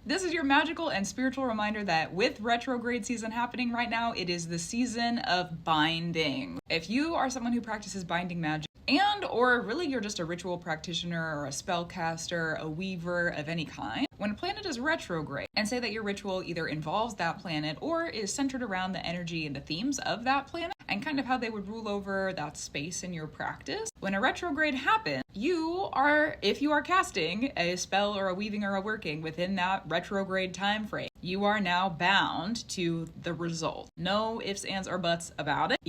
This is your magical and spiritual reminder that with retrograde season happening right now, it is the season of binding. If you are someone who practices binding magic, and or really you're just a ritual practitioner or a spellcaster, a weaver of any kind, when a planet is retrograde, and say that your ritual either involves that planet or is centered around the energy and the themes of that planet, and kind of how they would rule over that space in your practice. When a retrograde happens, if you are casting a spell or a weaving or a working within that retrograde time frame, you are now bound to the result. No ifs, ands, or buts about it.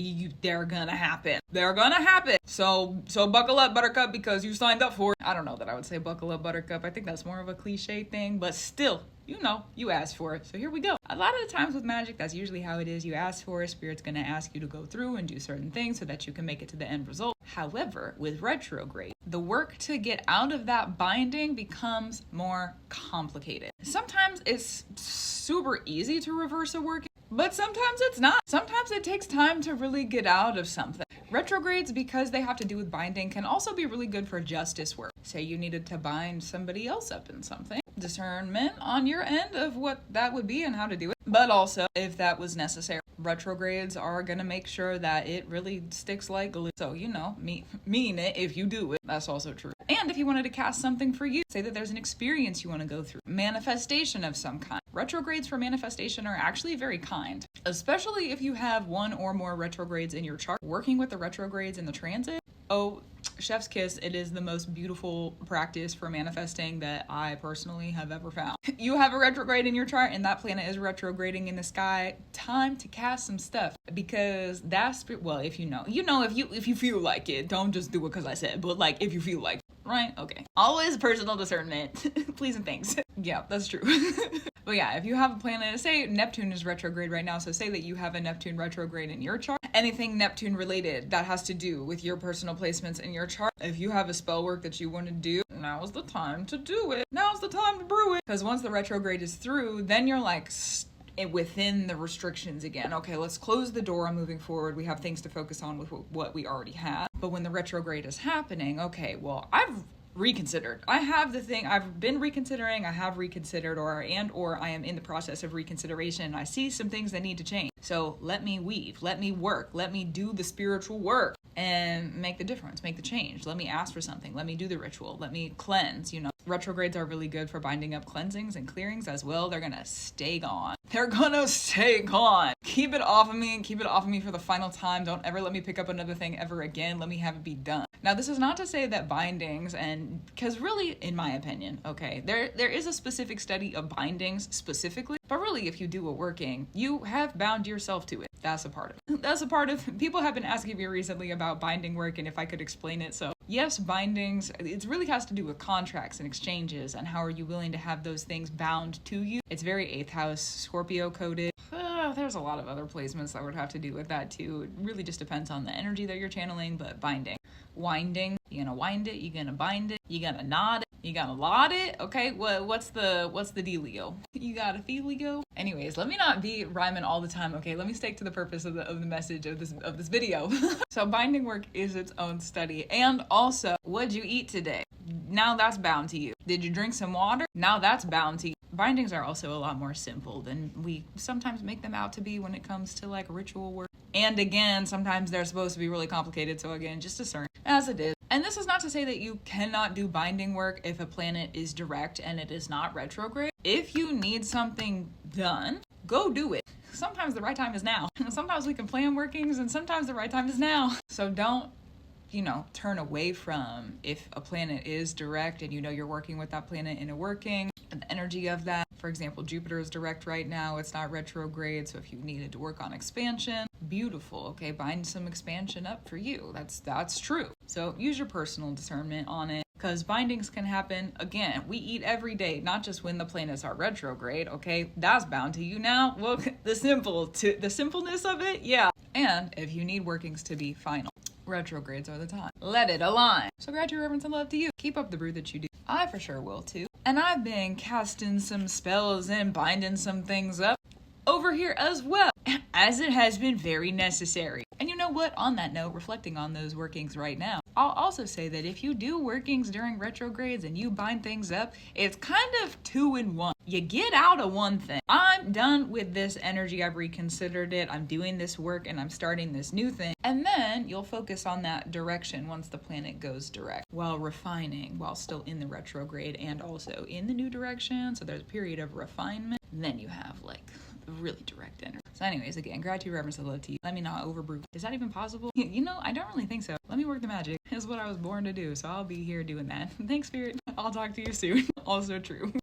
They're gonna happen. They're gonna happen. So buckle up, Buttercup, because you signed up for it. I don't know that I would say buckle up, Buttercup. I think that's more of a cliche thing, but still, you asked for it. So here we go. A lot of the times with magic, that's usually how it is. You ask for it, Spirit's gonna ask you to go through and do certain things so that you can make it to the end result. However, with retrograde, the work to get out of that binding becomes more complicated. Sometimes it's super easy to reverse a working, but sometimes it's not. Sometimes it takes time to really get out of something. Retrogrades, because they have to do with binding, can also be really good for justice work. Say you needed to bind somebody else up in something. Discernment on your end of what that would be and how to do it. But also, if that was necessary, retrogrades are going to make sure that it really sticks like glue. So, mean it if you do it. That's also true. And if you wanted to cast something for you, say that there's an experience you want to go through, manifestation of some kind. Retrogrades for manifestation are actually very kind, especially if you have one or more retrogrades in your chart. Working with the retrogrades in the transit, chef's kiss, it is the most beautiful practice for manifesting that I personally have ever found. You have a retrograde in your chart and that planet is retrograding in the sky, time to cast some stuff, because that's, well, if if you feel like it, don't just do it because I said, but like if you feel like it, right? Okay. Always personal discernment. Please and thanks. Yeah, that's true. But yeah, if you have a planet, say Neptune is retrograde right now, so say that you have a Neptune retrograde in your chart, anything Neptune related that has to do with your personal placements in your chart, if you have a spell work that you want to do, now's the time to do it. Now's the time to brew it. Because once the retrograde is through, then you're like within the restrictions again. Okay, let's close the door on moving forward. We have things to focus on with what we already had. But when the retrograde is happening, okay, well, I've reconsidered. I have been reconsidering, I have reconsidered, or I am in the process of reconsideration. I see some things that need to change. So let me weave, let me work, let me do the spiritual work and make the difference, make the change. Let me ask for something, let me do the ritual, let me cleanse, Retrogrades are really good for binding up cleansings and clearings as well. They're gonna stay gone. They're gonna stay gone. Keep it off of me for the final time. Don't ever let me pick up another thing ever again. Let me have it be done. Now, this is not to say that bindings, and because really, in my opinion, okay, there is a specific study of bindings specifically, but really, if you do a working, you have bound yourself to it. That's a part of it. That's a part of, people have been asking me recently about binding work and if I could explain it. So yes, bindings, it really has to do with contracts and exchanges and how are you willing to have those things bound to you. It's very 8th house Scorpio coded. There's a lot of other placements that would have to do with that too. It really just depends on the energy that you're channeling, but binding. Winding, you're gonna wind it, you're gonna bind it, you're gonna nod it, you're gonna laud it. Okay, what's the dealio? You got a feelio? Anyways, let me not be rhyming all the time, okay? Let me stick to the purpose of the message of this video. So binding work is its own study. And also, what'd you eat today? Now that's bound to you. Did you drink some water? Now that's bound to you. Bindings are also a lot more simple than we sometimes make them out to be when it comes to like ritual work. And again, sometimes they're supposed to be really complicated. So again, just discern as it is. And this is not to say that you cannot do binding work if a planet is direct and it is not retrograde. If you need something done, go do it. Sometimes the right time is now. Sometimes we can plan workings and sometimes the right time is now. So don't, turn away from if a planet is direct and you're working with that planet in a working, and the energy of that. For example, Jupiter is direct right now. It's not retrograde. So if you needed to work on expansion, beautiful. Okay, bind some expansion up for you. That's true. So use your personal discernment on it. Because bindings can happen, again, we eat every day, not just when the planets are retrograde, okay? That's bound to you now. Well, the simpleness of it, yeah. And if you need workings to be final, retrogrades are the time. Let it align. So gratitude, reverence, and love to you. Keep up the brew that you do. I for sure will too. And I've been casting some spells and binding some things up over here as well, as it has been very necessary. And you know what? On that note, reflecting on those workings right now, I'll also say that if you do workings during retrogrades and you bind things up, it's kind of 2 in 1. You get out of one thing. I'm done with this energy. I've reconsidered it. I'm doing this work and I'm starting this new thing. And then you'll focus on that direction once the planet goes direct, while refining, while still in the retrograde and also in the new direction. So there's a period of refinement. And then you have like the really direct energy. So anyways, again, gratitude, reverence, and love to you. Let me not overbrew. Is that even possible? You know, I don't really think so. Let me work the magic. Is what I was born to do. So I'll be here doing that. Thanks, Spirit. I'll talk to you soon. Also true.